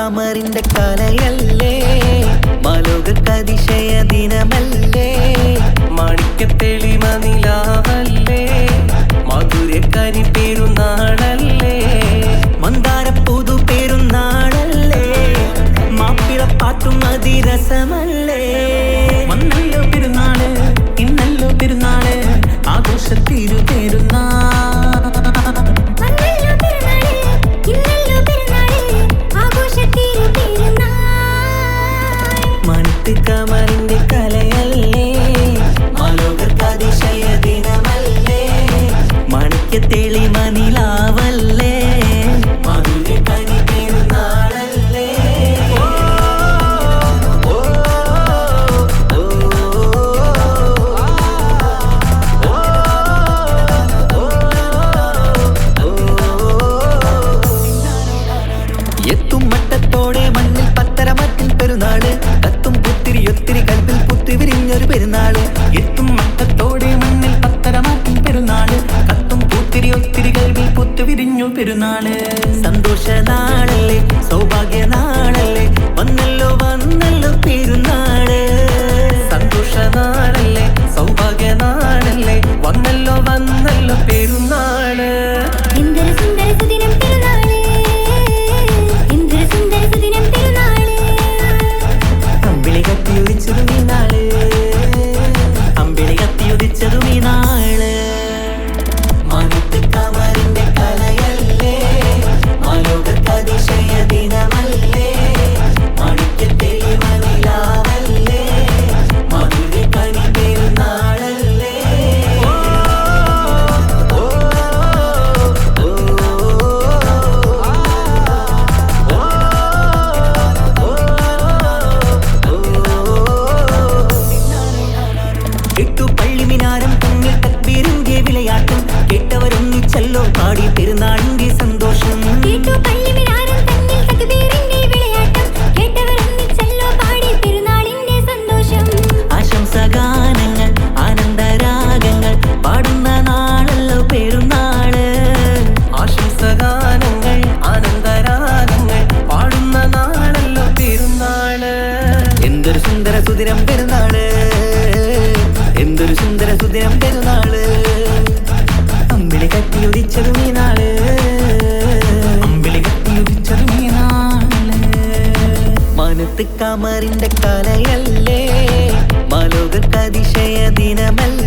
കമറിന്റെ കലയല്ലേ, മാലോകർക്കതിശയ ദിനമല്ലേ, മാണിക്യത്തെളിമ നിലാവല്ലേ, മധുരക്കരി പെരുന്നാളല്ലേ, മന്ദാരപ്പൂതു പെരുന്നാളല്ലേ, മാപ്പിളപ്പാട്ടും അതിരസമല്ലേ. വന്നല്ലോ പെരുന്നാള്, ഇന്നല്ലോ പെരുന്നാള്, ആഘോഷത്തിരു പെരുന്നാൾ. കമറിന്റെ കലയല്ലേ, മാലോകർക്കതിശയ ദിനമല്ലേ, മാണിക്യത്തെളിമ നിലാവല്ലേ, മധുരക്കനി പെരുന്നാളല്ലേ. എത്തും മട്ടത്തോടെ മണ്ണിൽ പത്തരമറ്റിൽ പെരുന്നാള്, കത്തും പുത്തിരിയൊത്തിരി കൽപ്പിൽ പുത്തിവിരിഞ്ഞൊരു പെരുന്നാള്. എത്തും മട്ടത്തോടെ മണ്ണിൽ പത്തരമാറ്റിൻ പെരുന്നാള്, കത്തും പൂത്തിരി ഒത്തിരി കൽവിൽ പുത്തുവിരിഞ്ഞു പെരുന്നാള്. സന്തോഷനാളല്ലേ, സൗഭാഗ്യനാളല്ലേ, വന്നല്ലോ വന്നല്ലോ പെരുന്നാള്. സന്തോഷനാളല്ലേ, സൗഭാഗ്യനാളല്ലേ, വന്നല്ലോ വന്നല്ലോ പെരുന്നാള്. എന്തൊരു സുന്ദര സുദിനം പെരുന്നാള്, എന്തൊരു സുന്ദര സുദിനം പെരുന്നാള്. അമ്പിളി കത്തിയുദിച്ചതും ഈ നാള്, അമ്പിളി കത്തിയുദിച്ചതും ഈ നാള്. മാനത്ത് കമറിന്റെ കലയല്ലേ, മാലോകർക്കതിശയ ദിനമല്ലേ, മാണിക്യത്തെളിമ നിലാവല്ലേ, മധുരക്കനി പെരുന്നാളല്ലേ. എട്ടു പള്ളിമിനാരം തമ്മിൽ തക്ബീറിന്റെ വിളയാട്ടം, കേട്ടവരൊന്നിച്ചല്ലോ പാടി പെരുന്നാളിന്റെ സന്തോഷം. കേട്ടു പള്ളിമിനാരം തന്നിൽ തക്ബീറിന്റെ വിളയാട്ടം, കേട്ടവരൊന്നിച്ചല്ലോ പാടി പെരുന്നാളിന്റെ സന്തോഷം. ആശംസഗാനങ്ങൾ ആനന്ദരാഗങ്ങൾ പാടുന്ന നാളല്ലോ പെരുന്നാള്. ആശംസഗാനങ്ങൾ ആനന്ദരാഗങ്ങൾ പാടുന്ന നാളല്ലോ പെരുന്നാള്. എന്തൊരു സുന്ദര സുദിനം പെരുന്നാള്, എന്തൊരു സുന്ദര സുദിനം പെരുന്നാള്, അമ്പിളി കത്തിയുദിച്ചതും ഈ നാള്, അമ്പിളി കത്തിയുദിച്ചതും ഈ നാള്. മാനത്ത് കമറിന്റെ കലയല്ലേ, മാലോകർക്കതിശയ ദിനമല്ലേ,